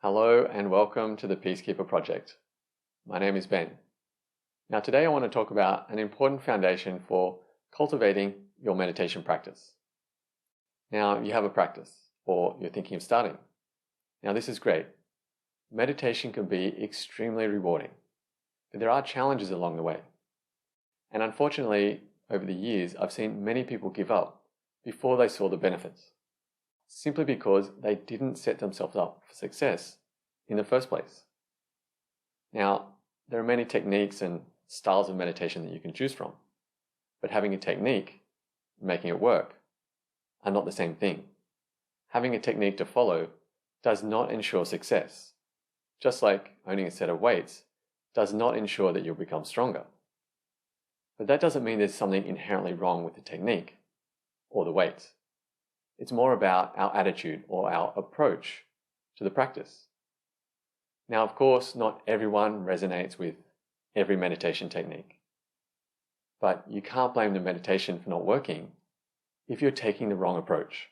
Hello and welcome to the Peacekeeper Project. My name is Ben. Now today I want to talk about an important foundation for cultivating your meditation practice. Now you have a practice or you're thinking of starting. Now this is great. Meditation can be extremely rewarding, but there are challenges along the way. And unfortunately, over the years, I've seen many people give up before they saw the benefits, simply because they didn't set themselves up for success in the first place. Now, there are many techniques and styles of meditation that you can choose from, but having a technique, making it work, are not the same thing. Having a technique to follow does not ensure success, just like owning a set of weights does not ensure that you'll become stronger. But that doesn't mean there's something inherently wrong with the technique or the weights. It's more about our attitude or our approach to the practice. Now, of course, not everyone resonates with every meditation technique, but you can't blame the meditation for not working if you're taking the wrong approach.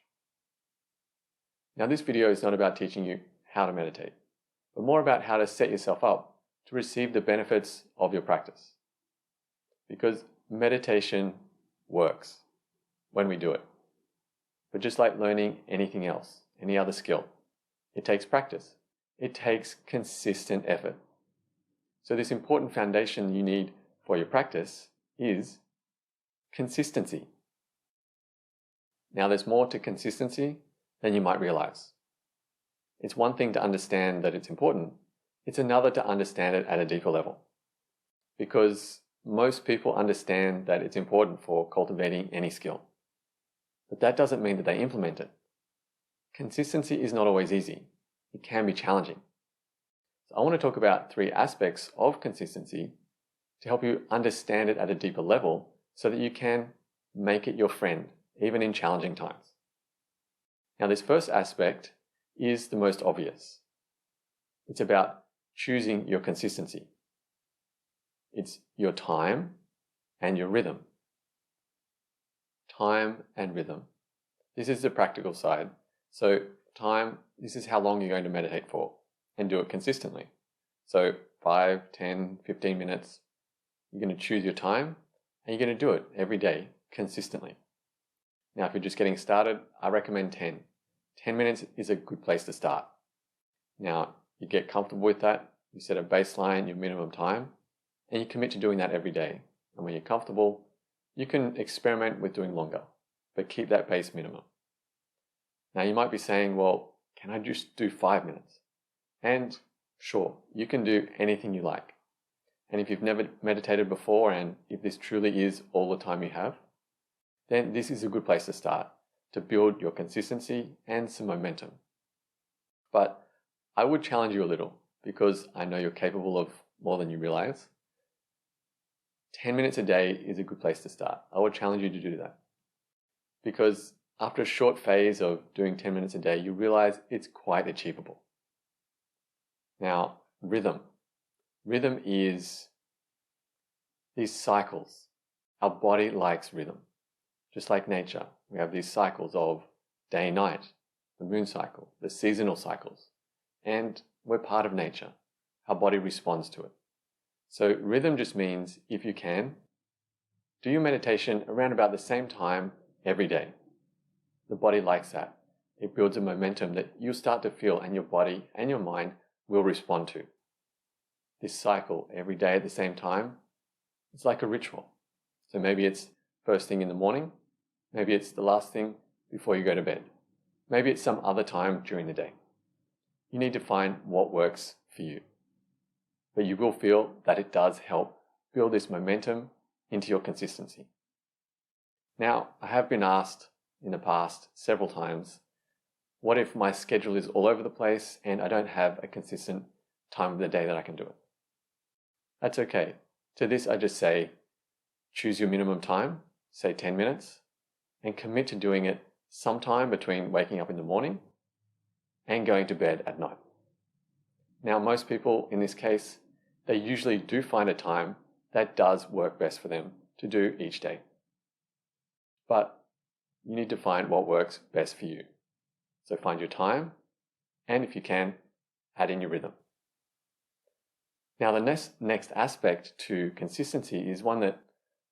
Now, this video is not about teaching you how to meditate, but more about how to set yourself up to receive the benefits of your practice. Because meditation works when we do it. But just like learning anything else, any other skill, it takes practice. It takes consistent effort. So this important foundation you need for your practice is consistency. Now there's more to consistency than you might realize. It's one thing to understand that it's important. It's another to understand it at a deeper level. Because most people understand that it's important for cultivating any skill. But that doesn't mean that they implement it. Consistency is not always easy. It can be challenging. So I want to talk about 3 aspects of consistency to help you understand it at a deeper level so that you can make it your friend, even in challenging times. Now, this first aspect is the most obvious. It's about choosing your consistency. It's your time and your rhythm. Time and rhythm. This is the practical side. So time, this is how long you're going to meditate for and do it consistently. So 5, 10, 15 minutes, you're going to choose your time and you're going to do it every day consistently. Now, if you're just getting started, I recommend 10. 10 minutes is a good place to start. Now, you get comfortable with that, you set a baseline, your minimum time, and you commit to doing that every day. And when you're comfortable, you can experiment with doing longer, but keep that base minimum. Now you might be saying, well, can I just do 5 minutes? And sure, you can do anything you like. And if you've never meditated before, and if this truly is all the time you have, then this is a good place to start to build your consistency and some momentum. But I would challenge you a little because I know you're capable of more than you realize. 10 minutes a day is a good place to start. I would challenge you to do that. Because after a short phase of doing 10 minutes a day, you realize it's quite achievable. Now, rhythm. Rhythm is these cycles. Our body likes rhythm. Just like nature, we have these cycles of day and night, the moon cycle, the seasonal cycles. And we're part of nature. Our body responds to it. So rhythm just means, if you can, do your meditation around about the same time every day. The body likes that. It builds a momentum that you'll start to feel and your body and your mind will respond to. This cycle every day at the same time, it's like a ritual. So maybe it's first thing in the morning, maybe it's the last thing before you go to bed. Maybe it's some other time during the day. You need to find what works for you. But you will feel that it does help build this momentum into your consistency. Now, I have been asked in the past several times, what if my schedule is all over the place and I don't have a consistent time of the day that I can do it? That's okay. To this, I just say, choose your minimum time, say 10 minutes, and commit to doing it sometime between waking up in the morning and going to bed at night. Now, most people in this case, they usually do find a time that does work best for them to do each day. But you need to find what works best for you. So find your time, and if you can, add in your rhythm. Now, the next aspect to consistency is one that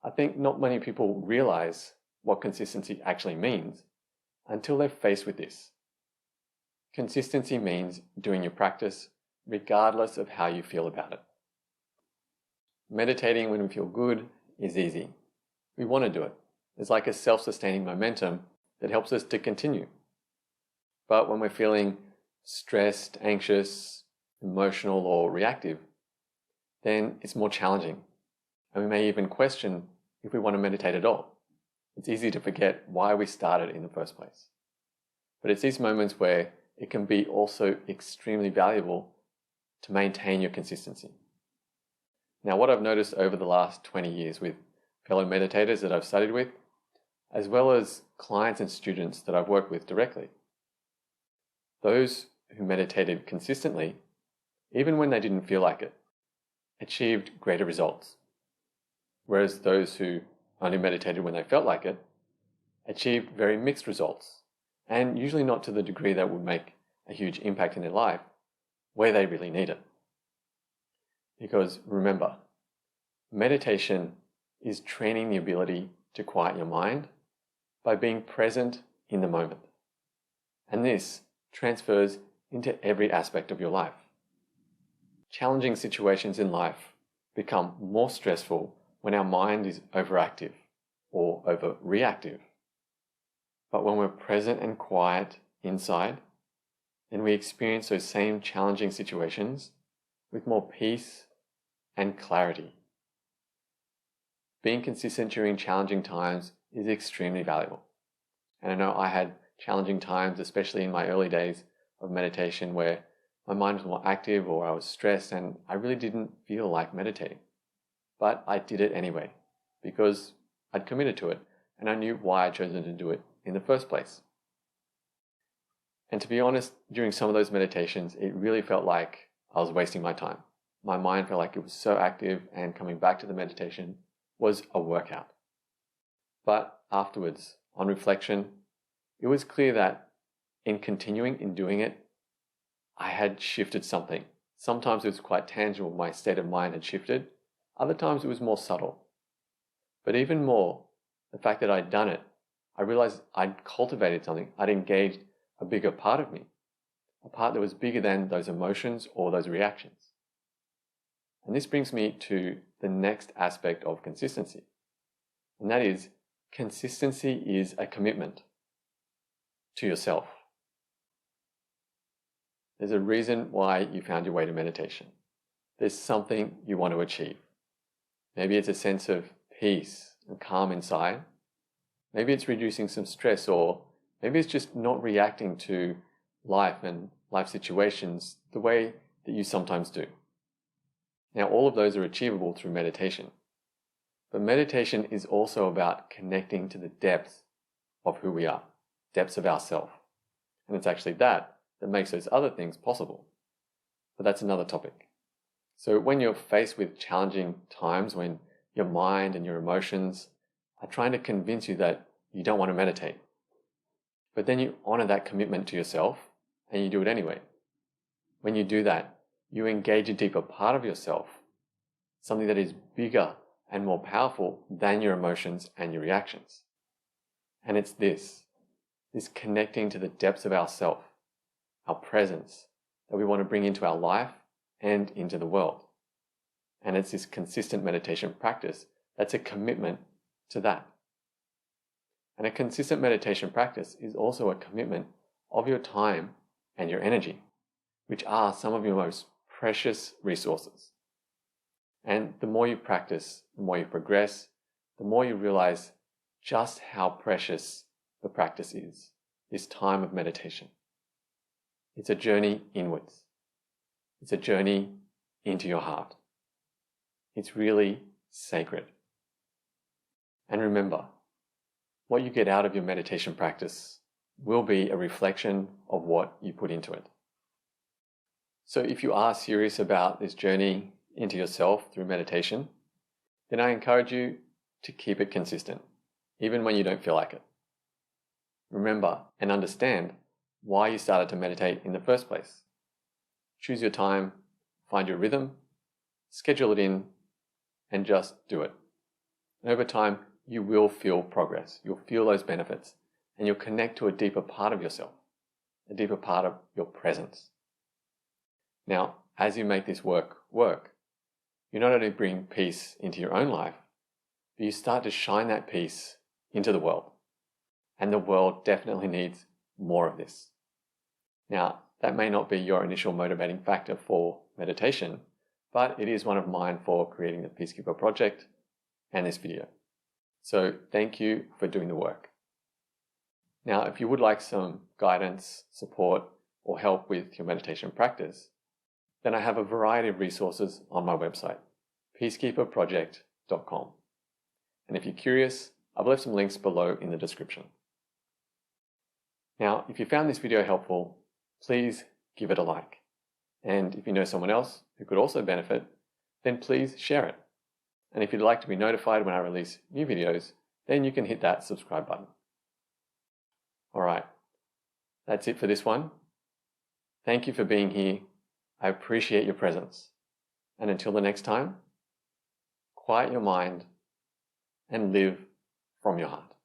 I think not many people realize what consistency actually means until they're faced with this. Consistency means doing your practice regardless of how you feel about it. Meditating when we feel good is easy. We want to do it. It's like a self-sustaining momentum that helps us to continue. But when we're feeling stressed, anxious, emotional, or reactive, then it's more challenging. And we may even question if we want to meditate at all. It's easy to forget why we started in the first place. But it's these moments where it can be also extremely valuable to maintain your consistency. Now, what I've noticed over the last 20 years with fellow meditators that I've studied with, as well as clients and students that I've worked with directly, those who meditated consistently, even when they didn't feel like it, achieved greater results. Whereas those who only meditated when they felt like it, achieved very mixed results, and usually not to the degree that would make a huge impact in their life where they really need it. Because remember, meditation is training the ability to quiet your mind by being present in the moment. And this transfers into every aspect of your life. Challenging situations in life become more stressful when our mind is overactive or overreactive. But when we're present and quiet inside, then we experience those same challenging situations with more peace and clarity. Being consistent during challenging times is extremely valuable. And I know I had challenging times, especially in my early days of meditation, where my mind was more active or I was stressed and I really didn't feel like meditating. But I did it anyway because I'd committed to it and I knew why I'd chosen to do it in the first place. And to be honest, during some of those meditations, it really felt like I was wasting my time. My mind felt like it was so active and coming back to the meditation was a workout. But afterwards, on reflection, it was clear that in continuing in doing it, I had shifted something. Sometimes it was quite tangible, my state of mind had shifted. Other times it was more subtle. But even more, the fact that I'd done it, I realized I'd cultivated something. I'd engaged a bigger part of me, a part that was bigger than those emotions or those reactions. And this brings me to the next aspect of consistency. And that is, consistency is a commitment to yourself. There's a reason why you found your way to meditation. There's something you want to achieve. Maybe it's a sense of peace and calm inside. Maybe it's reducing some stress, or maybe it's just not reacting to life and life situations the way that you sometimes do. Now, all of those are achievable through meditation. But meditation is also about connecting to the depths of who we are, depths of ourself. And it's actually that makes those other things possible. But that's another topic. So when you're faced with challenging times, when your mind and your emotions are trying to convince you that you don't want to meditate, but then you honor that commitment to yourself and you do it anyway. When you do that, you engage a deeper part of yourself, something that is bigger and more powerful than your emotions and your reactions. And it's this connecting to the depths of ourself, our presence, that we want to bring into our life and into the world. And it's this consistent meditation practice that's a commitment to that. And a consistent meditation practice is also a commitment of your time and your energy, which are some of your most precious resources. And the more you practice, the more you progress, the more you realize just how precious the practice is, this time of meditation. It's a journey inwards. It's a journey into your heart. It's really sacred. And remember, what you get out of your meditation practice will be a reflection of what you put into it. So if you are serious about this journey into yourself through meditation, then I encourage you to keep it consistent, even when you don't feel like it. Remember and understand why you started to meditate in the first place. choose your time, find your rhythm, schedule it in, and just do it. And over time, you will feel progress. You'll feel those benefits, and you'll connect to a deeper part of yourself, a deeper part of your presence. Now, as you make this work, you not only bring peace into your own life, but you start to shine that peace into the world. And the world definitely needs more of this. Now, that may not be your initial motivating factor for meditation, but it is one of mine for creating the Peacekeeper Project and this video. So thank you for doing the work. Now, if you would like some guidance, support, or help with your meditation practice, then I have a variety of resources on my website, peacekeeperproject.com. And if you're curious, I've left some links below in the description. Now, if you found this video helpful, please give it a like. And if you know someone else who could also benefit, then please share it. And if you'd like to be notified when I release new videos, then you can hit that subscribe button. All right, that's it for this one. Thank you for being here. I appreciate your presence. And until the next time, quiet your mind and live from your heart.